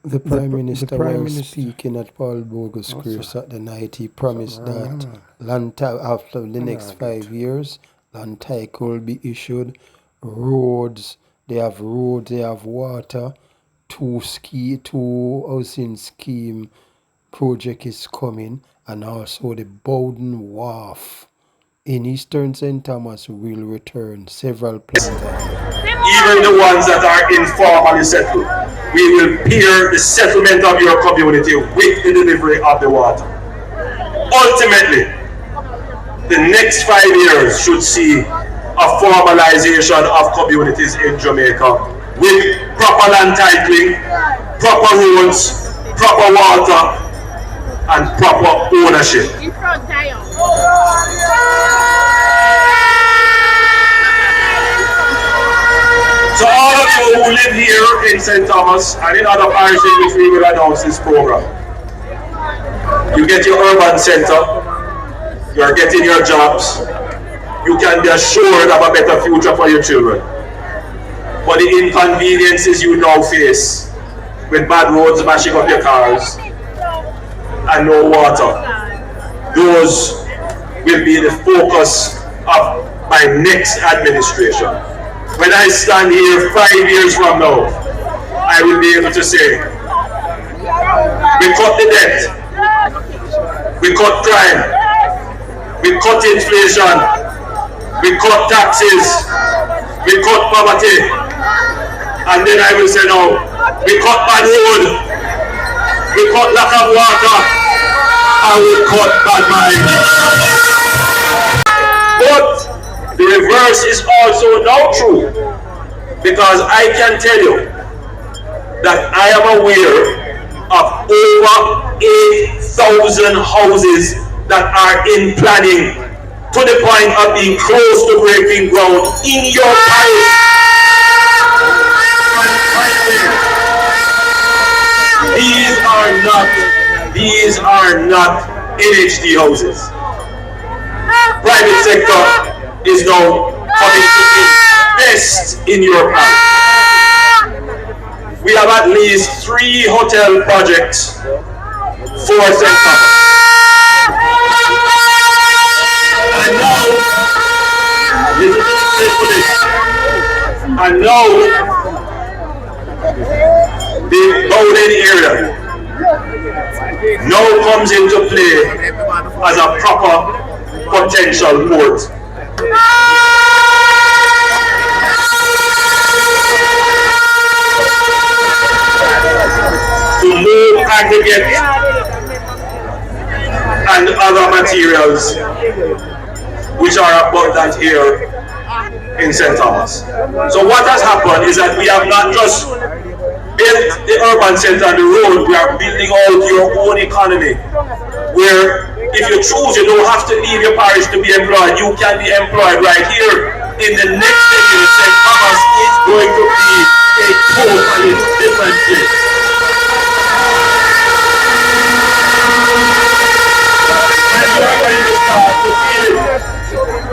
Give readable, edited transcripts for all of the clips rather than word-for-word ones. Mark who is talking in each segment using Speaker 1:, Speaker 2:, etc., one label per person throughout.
Speaker 1: The Prime Minister, while speaking at Paul Bogle Square Saturday night, he promised that after the next 5 years, land title will be issued. Roads, they have water, two housing scheme project is coming, and also the Bowden Wharf in Eastern St. Thomas will return. Several plans
Speaker 2: even the ones that are informally settled. We will pair the settlement of your community with the delivery of the water. Ultimately, the next 5 years should see a formalization of communities in Jamaica with proper land titling, proper roads, proper water, and proper ownership. So all of you who live here in St. Thomas and in other parishes which we will announce this program, you get your urban center, you're getting your jobs, you can be assured of a better future for your children. But the inconveniences you now face with bad roads mashing up your cars and no water, those will be the focus of my next administration. When I stand here 5 years from now, I will be able to say, we cut the debt, we cut crime, we cut inflation, we cut taxes, we cut poverty, and then I will say no, we cut bad road, we cut lack of water, and we cut bad mind. But the reverse is also now true, because I can tell you that I am aware of over 8,000 houses that are in planning to the point of being close to breaking ground in your parish. These are not NHD houses. Private sector is now coming to invest in your parish. We have at least 3 hotel projects for St. Thomas. And now, the Bowden area now comes into play as a proper potential port. To move aggregate and other materials which are abundant here in St. Thomas. So what has happened is that we have not just built the urban center and the road, we are building out your own economy, where if you choose, you don't have to leave your parish to be employed. You can be employed right here. In the next decade, St. Thomas is going to be a totally different place.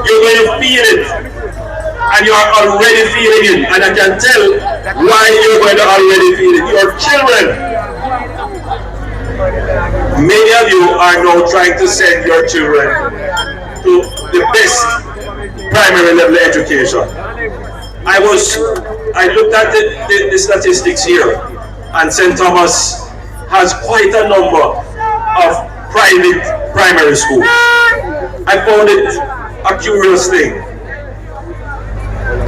Speaker 2: You're going to feel it. And you are already feeling it. And I can tell why you're going to already feel it. Your children. Many of you are now trying to send your children to the best primary level education. I looked at the statistics here, and St. Thomas has quite a number of private primary schools. I found it a curious thing.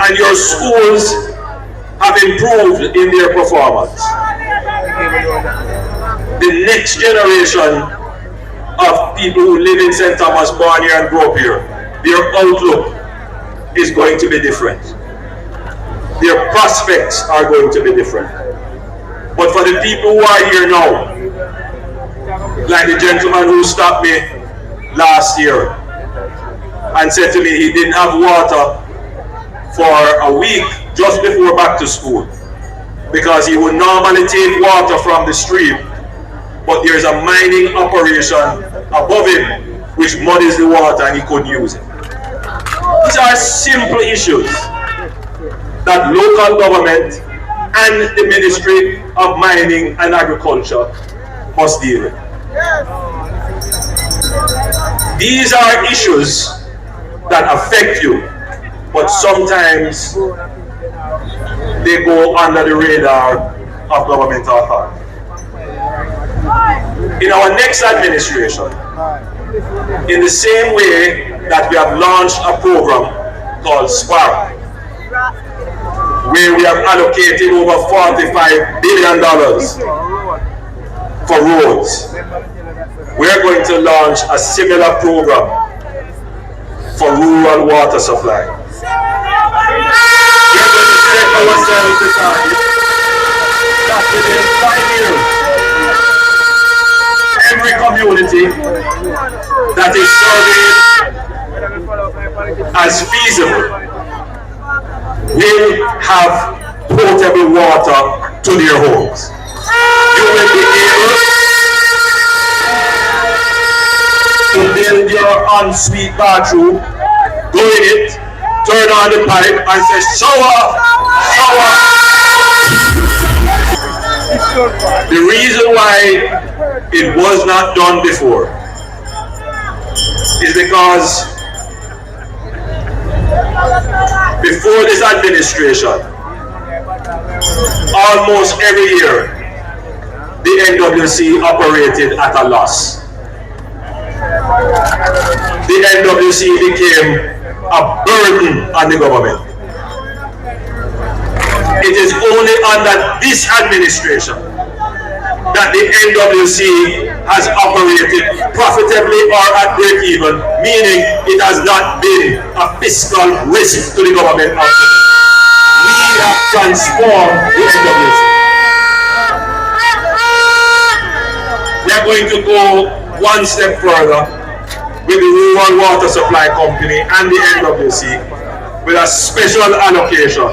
Speaker 2: And your schools have improved in their performance. The next generation of people who live in St. Thomas, born here and grow up here, their outlook is going to be different. Their prospects are going to be different. But for the people who are here now, like the gentleman who stopped me last year and said to me he didn't have water for a week just before back to school, because he would normally take water from the stream, but there is a mining operation above him which muddies the water and he couldn't use it. These are simple issues that local government and the Ministry of Mining and Agriculture must deal with. These are issues that affect you, but sometimes they go under the radar of governmental authority. In our next administration, in the same way that we have launched a program called SPARK, where we have allocated over $45 billion for roads, we are going to launch a similar program for rural water supply. We are going to set ourselves the target that within 5 years, every community that is surveyed as feasible will have potable water to their homes. You will be able to build your ensuite bathroom, go in it, turn on the pipe and say, shower, shower. The reason why it was not done before is because before this administration, almost every year, the NWC operated at a loss. The NWC became a burden on the government. It is only under this administration that the NWC has operated profitably or at break-even, meaning it has not been a fiscal risk to the government. We have transformed the NWC. We are going to go one step further with the Rural Water Supply Company and the NWC with a special allocation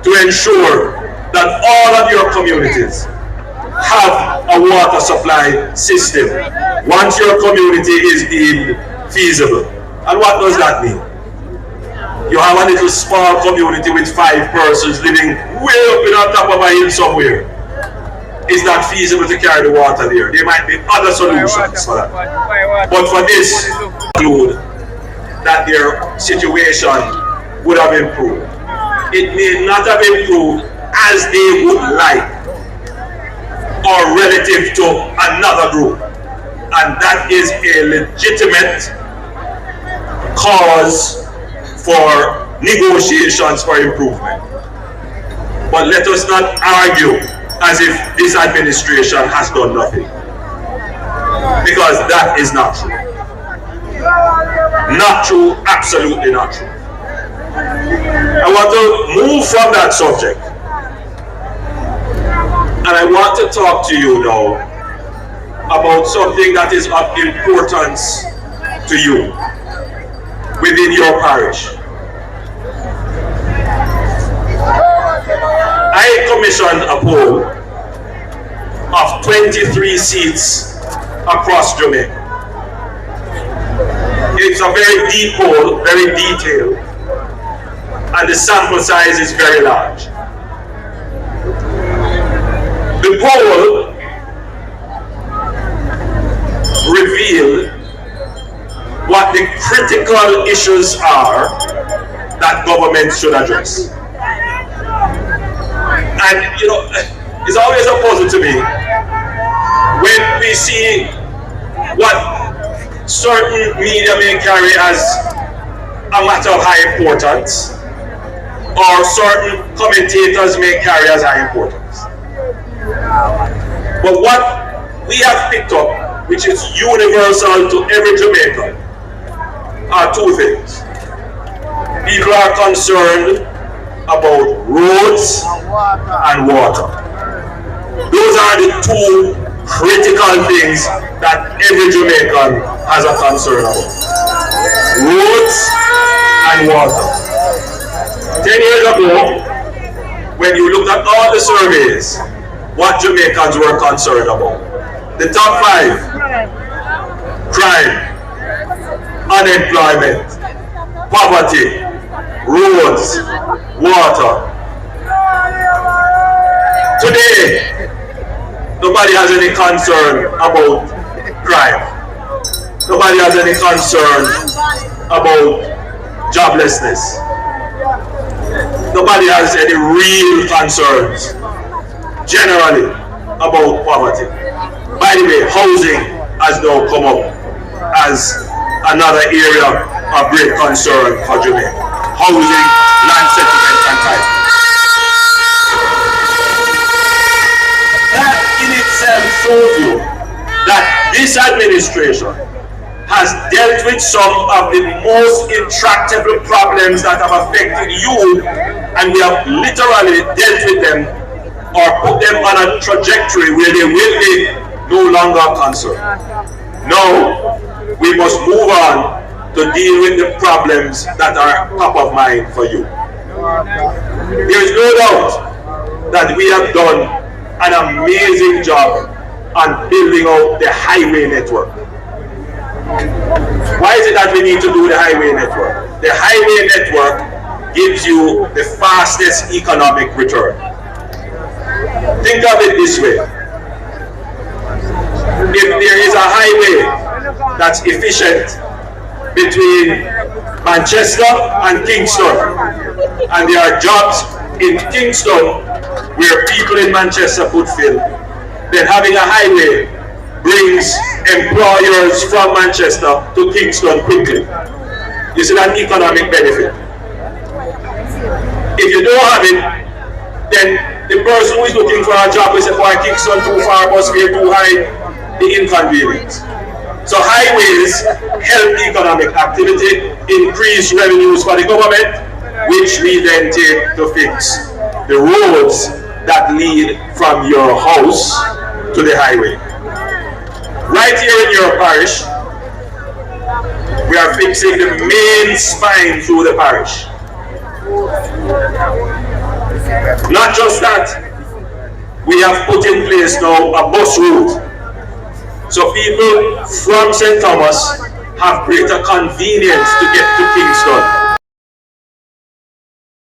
Speaker 2: to ensure that all of your communities have a water supply system once your community is deemed feasible. And what does that mean? You have a little small community with 5 persons living way up in on top of a hill somewhere. It's not feasible to carry the water there. There might be other solutions for that. But for this, include that their situation would have improved. It may not have improved as they would like or relative to another group. And that is a legitimate cause for negotiations for improvement. But let us not argue as if this administration has done nothing, because that is not true. Not true, absolutely not true. I want to move from that subject, and I want to talk to you now about something that is of importance to you within your parish. I commissioned a poll of 23 seats across Jamaica. It's a very deep poll, very detailed, and the sample size is very large. The poll revealed what the critical issues are that government should address. And you know, it's always a puzzle to me when we see what certain media may carry as a matter of high importance, or certain commentators may carry as high importance. But what we have picked up, which is universal to every Jamaican, are 2 things. People are concerned about roads and water. Those are the 2 critical things that every Jamaican has a concern about. Roads and water. 10 years ago, when you looked at all the surveys, what Jamaicans were concerned about. The top 5: crime, unemployment, poverty, roads, water. Today, nobody has any concern about crime. Nobody has any concern about joblessness. Nobody has any real concerns generally about poverty. By the way, housing has now come up as another area of great concern for Jamaica. Housing, land settlement, and title. That in itself shows you that this administration has dealt with some of the most intractable problems that have affected you, and we have literally dealt with them or put them on a trajectory where they will be no longer concerned. Now, we must move on to deal with the problems that are top of mind for you. There is no doubt that we have done an amazing job on building out the highway network. Why is it that we need to do the highway network? The highway network gives you the fastest economic return. Think of it this way. If there is a highway that's efficient between Manchester and Kingston, and there are jobs in Kingston where people in Manchester could fill, then having a highway brings employers from Manchester to Kingston quickly. You see that economic benefit. If you don't have it, then the person who is looking for a job will say, "Boy, Kingston too far, bus fare too high," the inconvenience. So highways help economic activity, increase revenues for the government, which we then take to fix the roads that lead from your house to the highway. Right here in your parish, we are fixing the main spine through the parish. Not just that, we have put in place now a bus route. So people from St. Thomas have greater convenience to get to Kingston.